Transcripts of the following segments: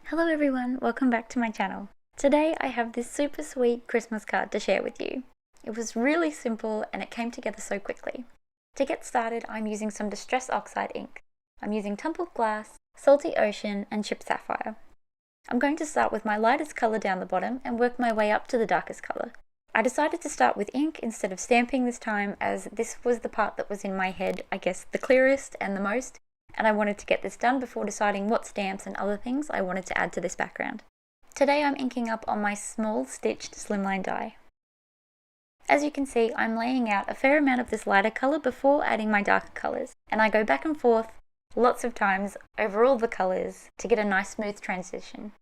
Hello everyone, welcome back to my channel. Today I have this super sweet Christmas card to share with you. It was really simple and it came together so quickly. To get started, I'm using some Distress Oxide ink. I'm using Tumbled Glass, Salty Ocean and Chipped Sapphire. I'm going to start with my lightest colour down the bottom and work my way up to the darkest colour. I decided to start with ink instead of stamping this time, as this was the part that was in my head, I guess, the clearest and the most, and I wanted to get this done before deciding what stamps and other things I wanted to add to this background. Today I'm inking up on my small stitched slimline die. As you can see, I'm laying out a fair amount of this lighter colour before adding my darker colours, and I go back and forth lots of times over all the colours to get a nice smooth transition.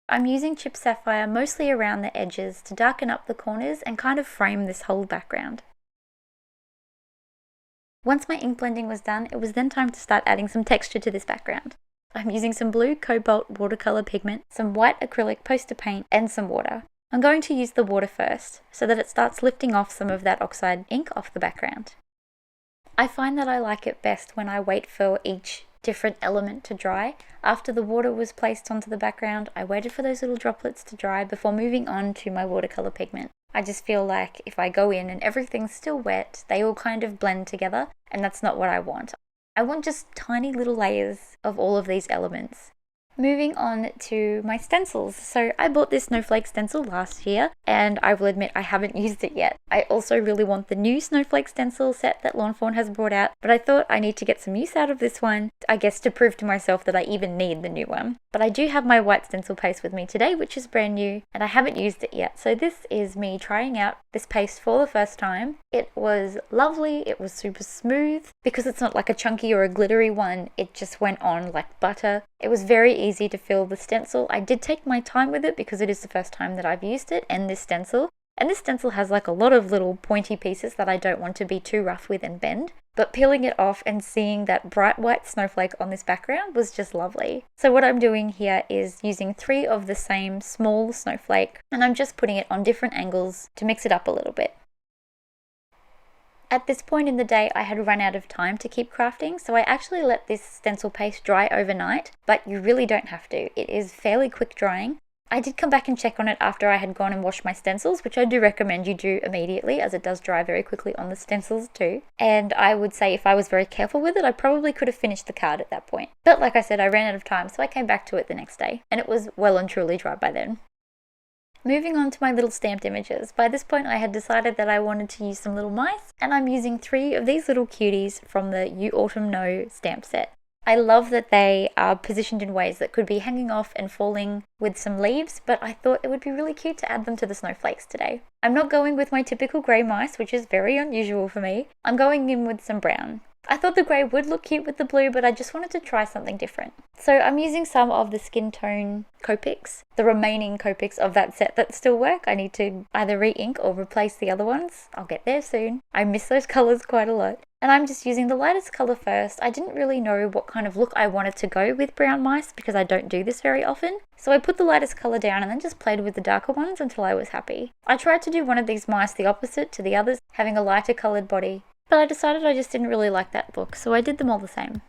I'm using Chipped Sapphire mostly around the edges to darken up the corners and kind of frame this whole background. Once my ink blending was done, it was then time to start adding some texture to this background. I'm using some blue Cobalt watercolour pigment, some white acrylic poster paint and some water. I'm going to use the water first, so that it starts lifting off some of that oxide ink off the background. I find that I like it best when I wait for each different element to dry. After the water was placed onto the background, I waited for those little droplets to dry before moving on to my watercolour pigment. I just feel like if I go in and everything's still wet, they all kind of blend together, and that's not what I want. I want just tiny little layers of all of these elements. Moving on to my stencils. So I bought this snowflake stencil last year, and I will admit I haven't used it yet. I also really want the new snowflake stencil set that Lawn Fawn has brought out, but I thought I need to get some use out of this one, I guess to prove to myself that I even need the new one. But I do have my white stencil paste with me today, which is brand new, and I haven't used it yet. So this is me trying out this paste for the first time. It was lovely, it was super smooth. Because it's not like a chunky or a glittery one, it just went on like butter. It was very easy to fill the stencil. I did take my time with it because it is the first time that I've used it and this stencil. And this stencil has like a lot of little pointy pieces that I don't want to be too rough with and bend. But peeling it off and seeing that bright white snowflake on this background was just lovely. So what I'm doing here is using 3 of the same small snowflake, and I'm just putting it on different angles to mix it up a little bit. At this point in the day, I had run out of time to keep crafting, so I actually let this stencil paste dry overnight, but you really don't have to. It is fairly quick drying. I did come back and check on it after I had gone and washed my stencils, which I do recommend you do immediately, as it does dry very quickly on the stencils too. And I would say if I was very careful with it, I probably could have finished the card at that point. But like I said, I ran out of time, so I came back to it the next day, and it was well and truly dry by then. Moving on to my little stamped images. By this point I had decided that I wanted to use some little mice, and I'm using 3 of these little cuties from the You Autumn Know stamp set. I love that they are positioned in ways that could be hanging off and falling with some leaves, but I thought it would be really cute to add them to the snowflakes today. I'm not going with my typical grey mice, which is very unusual for me. I'm going in with some brown. I thought the grey would look cute with the blue, but I just wanted to try something different. So I'm using some of the Skin Tone Copics, the remaining Copics of that set that still work. I need to either re-ink or replace the other ones. I'll get there soon. I miss those colours quite a lot. And I'm just using the lightest colour first. I didn't really know what kind of look I wanted to go with brown mice because I don't do this very often. So I put the lightest colour down and then just played with the darker ones until I was happy. I tried to do one of these mice the opposite to the others, having a lighter coloured body. But I decided I just didn't really like that look, so I did them all the same.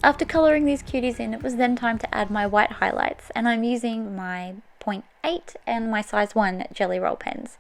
After colouring these cuties in, it was then time to add my white highlights, and I'm using my 0.8 and my size 1 Jelly Roll pens.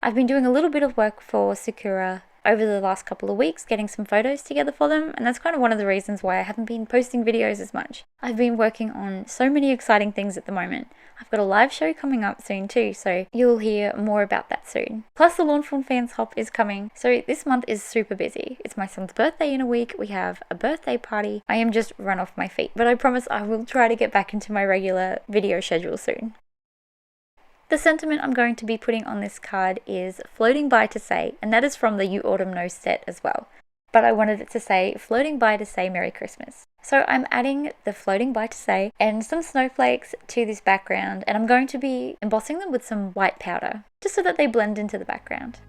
I've been doing a little bit of work for Sakura over the last couple of weeks getting some photos together for them, and that's kind of one of the reasons why I haven't been posting videos as much. I've been working on so many exciting things at the moment. I've got a live show coming up soon too, so you'll hear more about that soon. Plus the Lawnfawn Fans Hop is coming, so this month is super busy. It's my son's birthday in a week, we have a birthday party. I am just run off my feet, but I promise I will try to get back into my regular video schedule soon. The sentiment I'm going to be putting on this card is floating by to say, and that is from the You Autumn Know set as well. But I wanted it to say floating by to say Merry Christmas. So I'm adding the floating by to say and some snowflakes to this background, and I'm going to be embossing them with some white powder, just so that they blend into the background.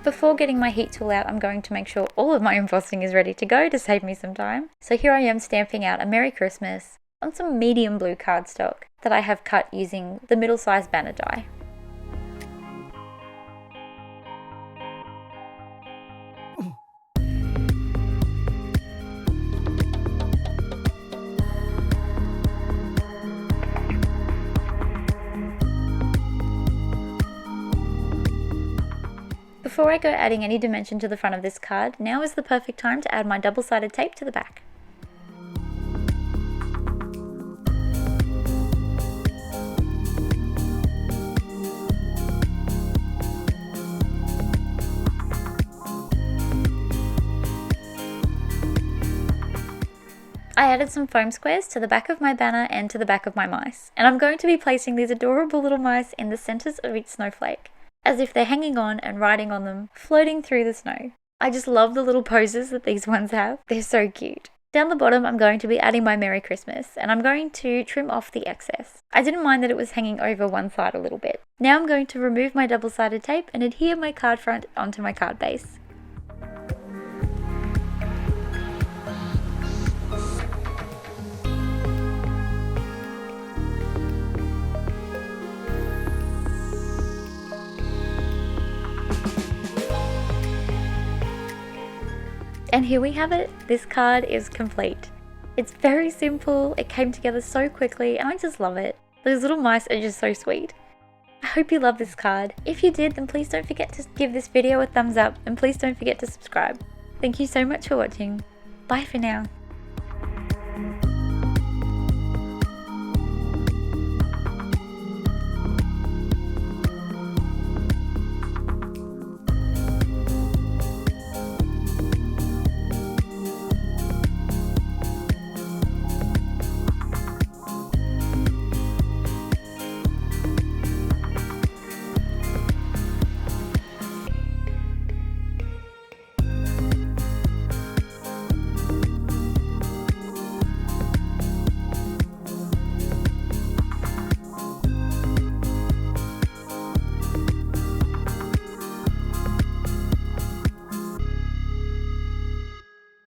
Before getting my heat tool out, I'm going to make sure all of my embossing is ready to go to save me some time. So here I am stamping out a Merry Christmas on some medium blue cardstock that I have cut using the middle-sized banner die. Before I go adding any dimension to the front of this card, now is the perfect time to add my double-sided tape to the back. I added some foam squares to the back of my banner and to the back of my mice, and I'm going to be placing these adorable little mice in the centers of each snowflake, as if they're hanging on and riding on them, floating through the snow. I just love the little poses that these ones have. They're so cute. Down the bottom, I'm going to be adding my Merry Christmas, and I'm going to trim off the excess. I didn't mind that it was hanging over one side a little bit. Now I'm going to remove my double-sided tape and adhere my card front onto my card base. And here we have it. This card is complete. It's very simple, it came together so quickly, and I just love it. Those little mice are just so sweet. I hope you love this card. If you did, then please don't forget to give this video a thumbs up, and please don't forget to subscribe. Thank you so much for watching. Bye for now.